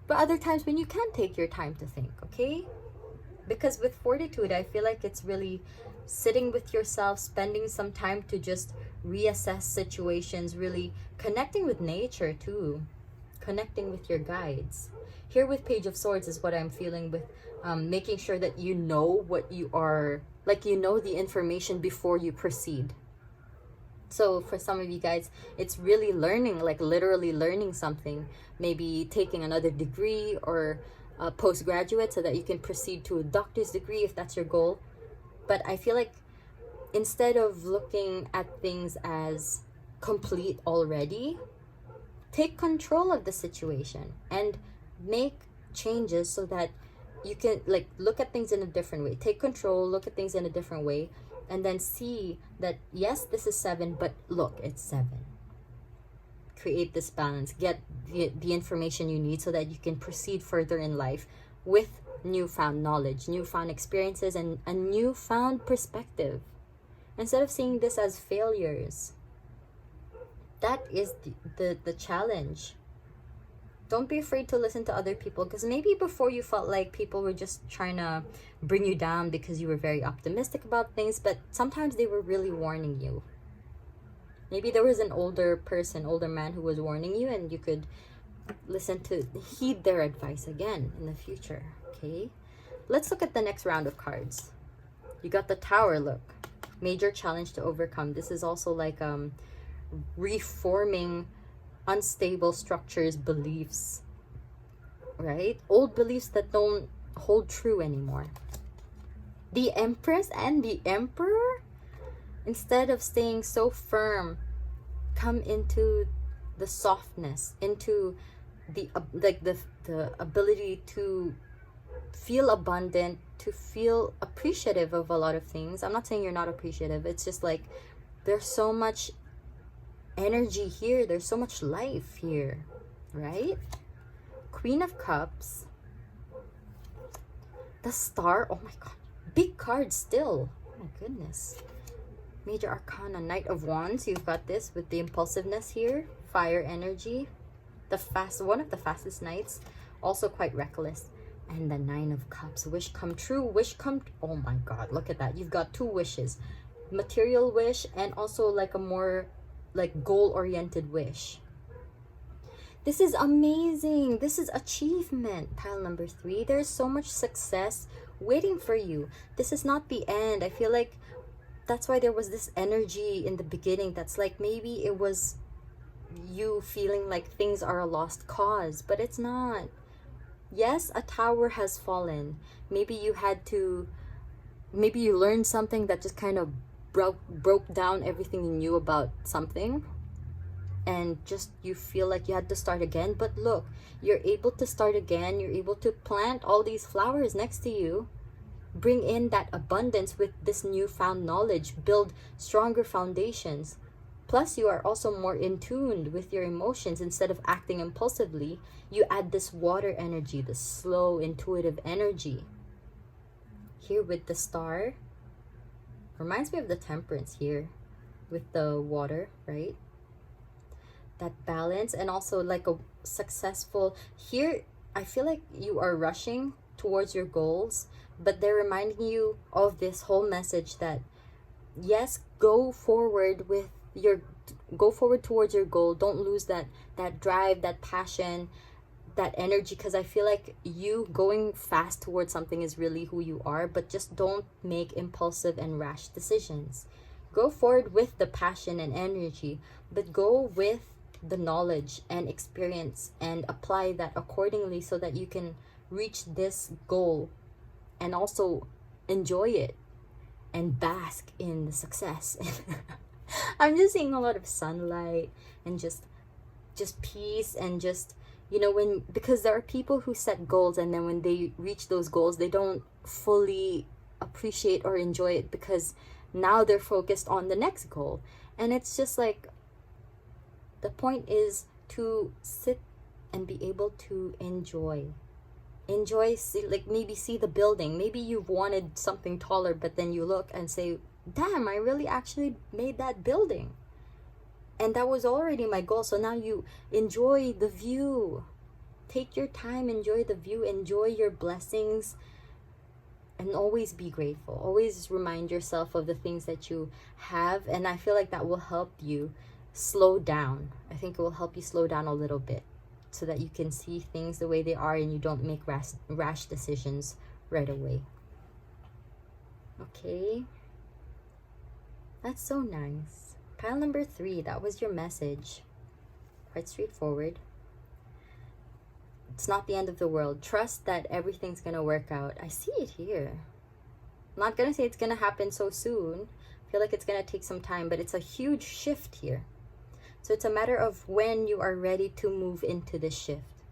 [SPEAKER 1] but other times when you can take your time to think, okay? Because with fortitude, I feel like it's really sitting with yourself, spending some time to just reassess situations, really connecting with nature too, connecting with your guides. Here with Page of Swords is what I'm feeling with making sure that you know what you are, like, you know the information before you proceed. So for some of you guys, it's really learning, like literally learning something, maybe taking another degree or postgraduate so that you can proceed to a doctor's degree if that's your goal. But I feel like instead of looking at things as complete already, take control of the situation and make changes so that you can, like, look at things in a different way. Take control, look at things in a different way, and then see that yes, this is 7, but look, it's 7. Create this balance, get the information you need so that you can proceed further in life with newfound knowledge, newfound experiences, and a newfound perspective, instead of seeing this as failures. That is the challenge. Don't be afraid to listen to other people, because maybe before you felt like people were just trying to bring you down because you were very optimistic about things, but sometimes they were really warning you. Maybe there was an older man who was warning you, and you could heed their advice again in the future, okay? Let's look at the next round of cards. You got the Tower, look. Major challenge to overcome. This is also like reforming unstable structures, beliefs, right? Old beliefs that don't hold true anymore. The Empress and the Emperor, instead of staying so firm, come into the softness, into the ability to feel abundant, to feel appreciative of a lot of things. I'm not saying you're not appreciative. It's just like there's so much energy here, there's so much life here, right? Queen of Cups, the Star. Oh my god, big card still. Oh my goodness. Major Arcana, Knight of Wands. You've got this with the impulsiveness here, fire energy, one of the fastest knights, also quite reckless. And the Nine of Cups, wish come true, oh my god, look at that. You've got 2 wishes, material wish and also like a more like goal-oriented wish. This is amazing. This is achievement. Pile number 3. There's so much success waiting for you. This is not the end. I feel like that's why there was this energy in the beginning that's like maybe it was you feeling like things are a lost cause, but it's not. Yes, a tower has fallen. Maybe you learned something that just kind of broke down everything you knew about something, and just you feel like you had to start again. But look, you're able to start again. You're able to plant all these flowers next to you, bring in that abundance with this newfound knowledge, build stronger foundations. Plus, you are also more in tune with your emotions. Instead of acting impulsively, you add this water energy, the slow, intuitive energy. Here with the Star, reminds me of the Temperance here with the water, right? balance, and also like a successful here. I feel like you are rushing towards your goals, but they're reminding you of this whole message that yes, go forward towards your goal. Don't lose that drive, that passion, that energy, because I feel like you going fast towards something is really who you are, but just don't make impulsive and rash decisions. Go forward with the passion and energy, but go with the knowledge and experience and apply that accordingly so that you can reach this goal and also enjoy it and bask in the success. I'm just seeing a lot of sunlight and just peace, and just, when, because there are people who set goals and then when they reach those goals they don't fully appreciate or enjoy it because now they're focused on the next goal. And it's just like, the point is to sit and be able to enjoy, see, like maybe see the building. Maybe you've wanted something taller, but then you look and say, damn, I really actually made that building, and that was already my goal. So now you enjoy the view. Take your time, enjoy the view, enjoy your blessings, and always be grateful. Always remind yourself of the things that you have, and I feel like that will help you slow down. I think it will help you slow down a little bit so that you can see things the way they are and you don't make rash decisions right away. Okay, that's so nice. Pile number 3, that was your message. Quite straightforward. It's not the end of the world. Trust that everything's gonna work out. I see it here. I'm not gonna say it's gonna happen so soon. I feel like it's gonna take some time, but it's a huge shift here. So it's a matter of when you are ready to move into this shift.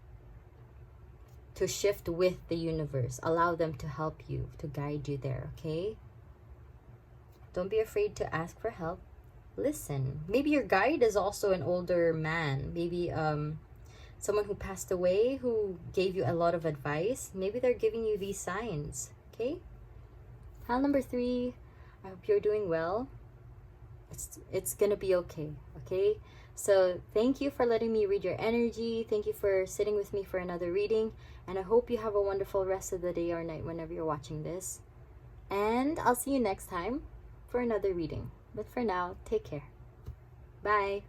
[SPEAKER 1] To shift with the universe. Allow them to help you, to guide you there, okay? Don't be afraid to ask for help. Listen. Maybe your guide is also an older man. Maybe someone who passed away who gave you a lot of advice. Maybe they're giving you these signs, okay? Pile number 3, I hope you're doing well. It's gonna be okay, okay? So thank you for letting me read your energy. Thank you for sitting with me for another reading. And I hope you have a wonderful rest of the day or night whenever you're watching this. And I'll see you next time for another reading. But for now, take care. Bye.